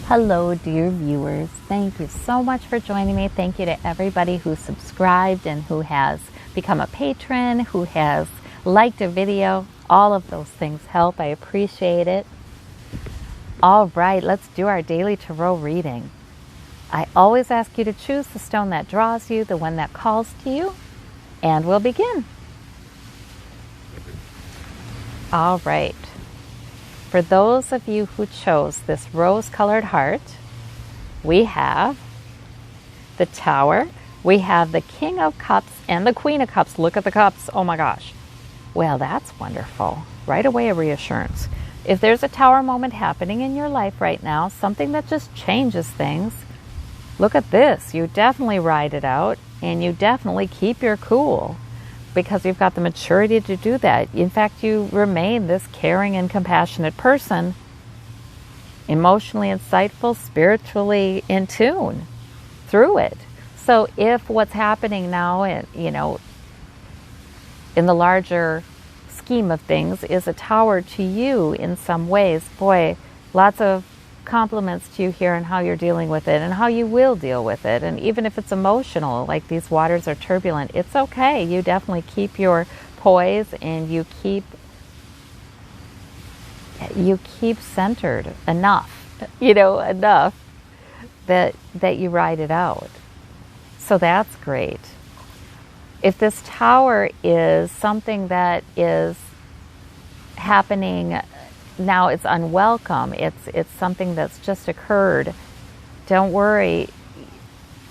Hello, dear viewers. Thank you so much for joining me. Thank you to everybody who subscribed and who has become a patron, who has liked a video. All of those things help. I appreciate it. All right, let's do our daily tarot reading. I always ask you to choose the stone that draws you, the one that calls to you, and we'll begin. All right. For those of you who chose this rose-colored heart, we have the Tower, we have the King of Cups and the Queen of Cups. Look at the cups. Oh my gosh. Well, that's wonderful. Right away, a reassurance. If there's a Tower moment happening in your life right now, something that just changes things, look at this. You definitely ride it out and you definitely keep your cool, because you've got the maturity to do that. In fact, you remain this caring and compassionate person, emotionally insightful, spiritually in tune through it. So if what's happening now, in the larger scheme of things, is a tower to you in some ways, boy, lots of compliments to you here and how you're dealing with it and how you will deal with it. And even if it's emotional, like these waters are turbulent, it's okay. You definitely keep your poise and you keep centered enough, enough that you ride it out. So that's great. If this tower is something that is happening now, it's unwelcome, it's something that's just occurred, don't worry,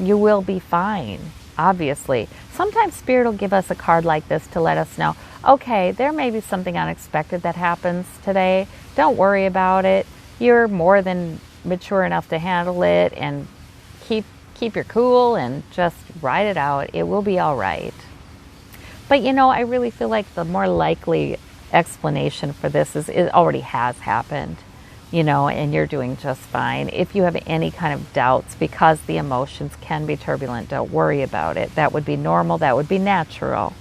you will be fine. Obviously, sometimes Spirit will give us a card like this to let us know, okay, there may be something unexpected that happens today. Don't worry about it. You're more than mature enough to handle it, and keep your cool and just ride it out. It will be all right. But I really feel like the more likely explanation for this is it already has happened, and you're doing just fine. If you have any kind of doubts, because the emotions can be turbulent, don't worry about it. That would be normal. That would be natural,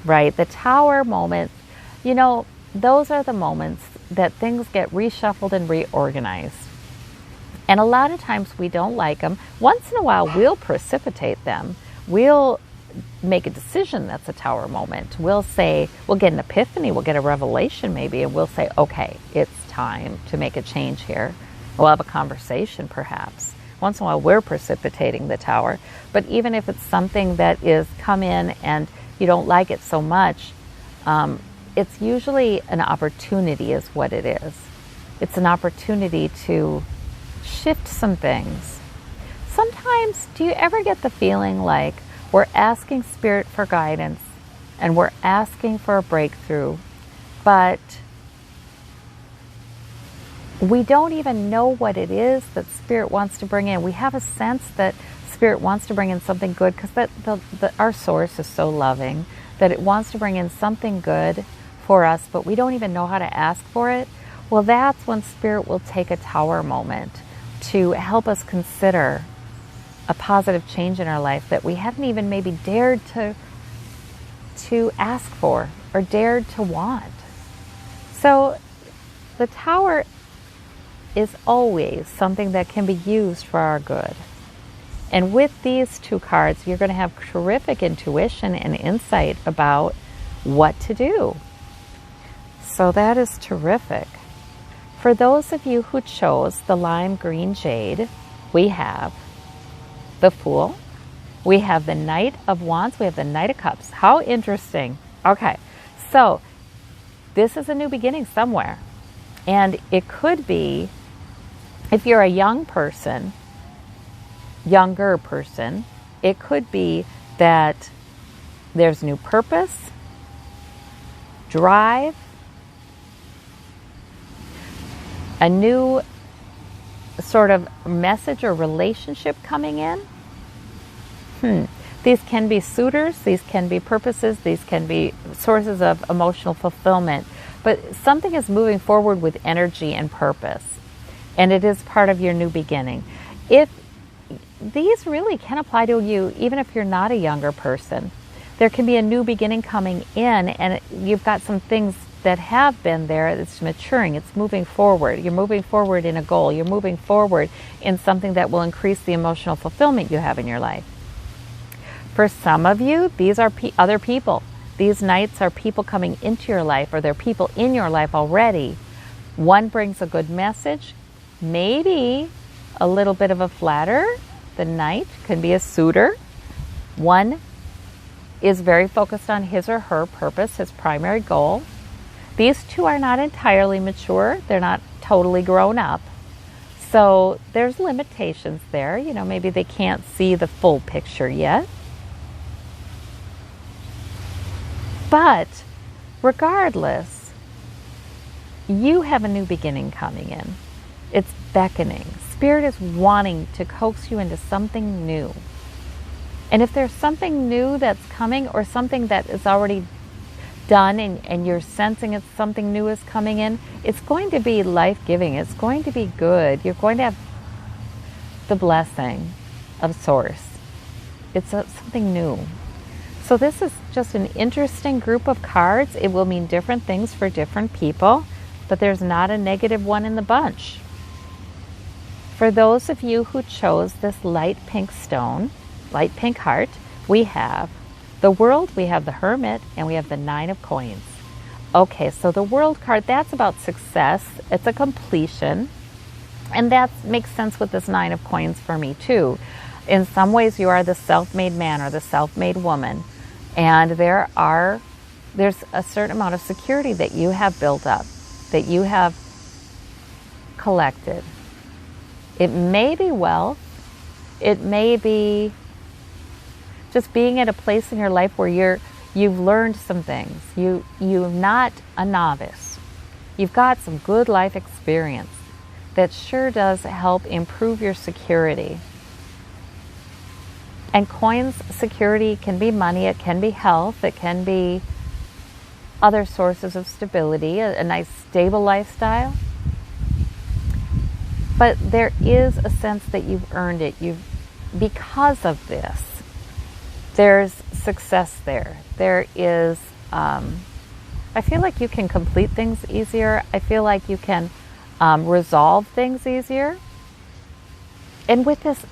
right? The Tower moments, those are the moments that things get reshuffled and reorganized. And a lot of times we don't like them. Once in a while, we'll precipitate them. We'll make a decision that's a Tower moment. We'll get an epiphany, we'll get a revelation maybe, and we'll say, okay, it's time to make a change here. We'll have a conversation perhaps. Once in a while we're precipitating the Tower. But even if it's something that is come in and you don't like it so much, it's usually an opportunity is what it is. It's an opportunity to shift some things. Sometimes, do you ever get the feeling like we're asking Spirit for guidance and we're asking for a breakthrough, but we don't even know what it is that Spirit wants to bring in? We have a sense that Spirit wants to bring in something good because our source is so loving that it wants to bring in something good for us, but we don't even know how to ask for it. Well, that's when Spirit will take a Tower moment to help us consider a positive change in our life that we hadn't even maybe dared to ask for or dared to want. So the Tower is always something that can be used for our good. And with these two cards, you're going to have terrific intuition and insight about what to do. So that is terrific. For those of you who chose the lime green jade, we have the Fool, we have the Knight of Wands, we have the Knight of Cups. How interesting. Okay, so this is a new beginning somewhere. And it could be, if you're a younger person, it could be that there's new purpose, drive, a new sort of message or relationship coming in. These can be suitors, these can be purposes, these can be sources of emotional fulfillment, but something is moving forward with energy and purpose, and it is part of your new beginning. If these really can apply to you, even if you're not a younger person, there can be a new beginning coming in, and you've got some things that have been there, it's maturing, it's moving forward. You're moving forward in a goal. You're moving forward in something that will increase the emotional fulfillment you have in your life. For some of you, these are other people. These knights are people coming into your life, or they're people in your life already. One brings a good message, maybe a little bit of a flatter. The knight can be a suitor. One is very focused on his or her purpose, his primary goal. These two are not entirely mature. They're not totally grown up. So there's limitations there. You know, maybe they can't see the full picture yet. But regardless, you have a new beginning coming in. It's beckoning. Spirit is wanting to coax you into something new. And if there's something new that's coming, or something that is already done and you're sensing it's something new is coming in, it's going to be life-giving. It's going to be good. You're going to have the blessing of Source. It's something new. So this is just an interesting group of cards. It will mean different things for different people, but there's not a negative one in the bunch. For those of you who chose this light pink stone, light pink heart, we have the World, we have the Hermit, and we have the Nine of Coins. Okay, so the World card, that's about success. It's a completion. And that makes sense with this Nine of Coins for me too. In some ways, you are the self-made man or the self-made woman. And there's a certain amount of security that you have built up, that you have collected. It may be wealth. It may be just being at a place in your life where you've learned some things. You're not a novice. You've got some good life experience that sure does help improve your security. And coins security can be money, it can be health, it can be other sources of stability, a nice stable lifestyle. But there is a sense that you've earned it. Because of this, there's success there. There is, I feel like you can complete things easier. I feel like you can resolve things easier. And with this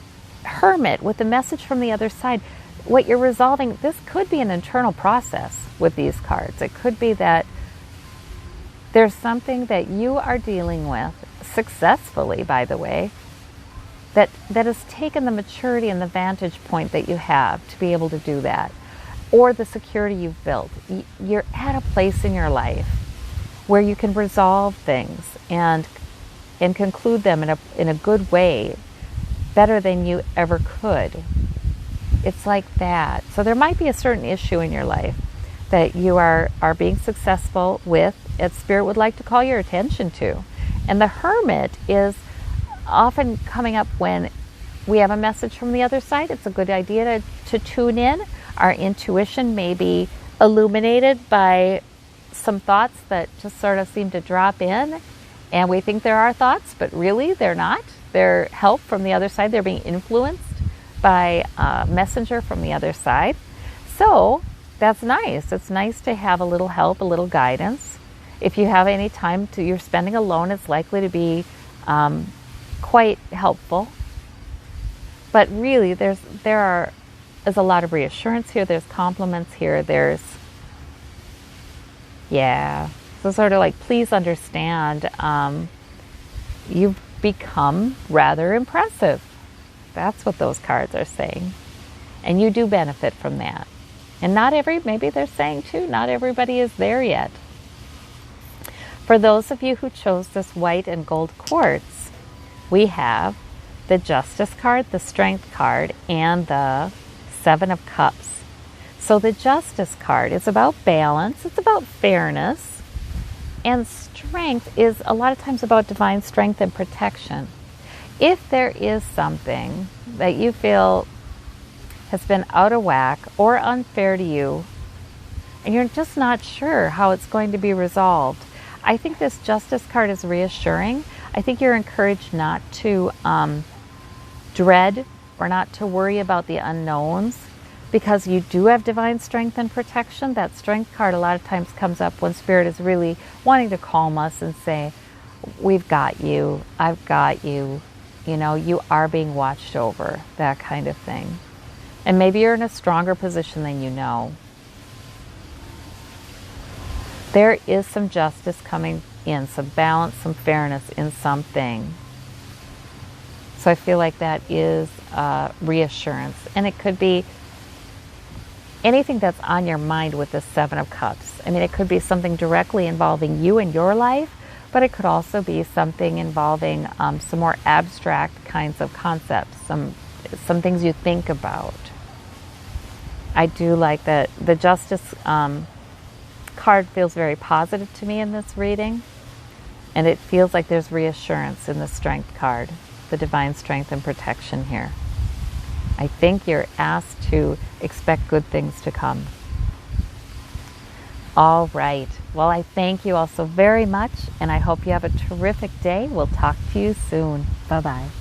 Hermit, with the message from the other side, what you're resolving, this could be an internal process with these cards. It could be that there's something that you are dealing with, successfully, by the way, that has taken the maturity and the vantage point that you have to be able to do that, or the security you've built. You're at a place in your life where you can resolve things and conclude them in a good way, better than you ever could. It's like that. So there might be a certain issue in your life that you are being successful with, that Spirit would like to call your attention to. And the Hermit is often coming up when we have a message from the other side. It's a good idea to tune in. Our intuition may be illuminated by some thoughts that just sort of seem to drop in, and we think there are thoughts, but really they're not. They're help from the other side. They're being influenced by a messenger from the other side. So that's nice. It's nice to have a little help, a little guidance. If you have any time you're spending alone, it's likely to be quite helpful. But really, there's a lot of reassurance here. There's compliments here. So sort of like, please understand, you've become rather impressive. That's what those cards are saying. And you do benefit from that. And maybe they're saying too, not everybody is there yet. For those of you who chose this white and gold quartz, we have the Justice card, the Strength card, and the Seven of Cups. So the Justice card is about balance, it's about fairness, and strength is a lot of times about divine strength and protection. If there is something that you feel has been out of whack or unfair to you, and you're just not sure how it's going to be resolved, I think this Justice card is reassuring. I think you're encouraged not to dread or not to worry about the unknowns, because you do have divine strength and protection. That strength card a lot of times comes up when Spirit is really wanting to calm us and say, we've got you, I've got you, you know, you are being watched over, that kind of thing. And maybe you're in a stronger position than you know. There is some justice coming in, some balance, some fairness in something. So I feel like that is reassurance. And it could be anything that's on your mind with the Seven of Cups. I mean, it could be something directly involving you and your life, but it could also be something involving some more abstract kinds of concepts, some things you think about. I do like that the Justice card feels very positive to me in this reading, and it feels like there's reassurance in the Strength card, the divine strength and protection here. I think you're asked to expect good things to come. All right. Well, I thank you all so very much, and I hope you have a terrific day. We'll talk to you soon. Bye-bye.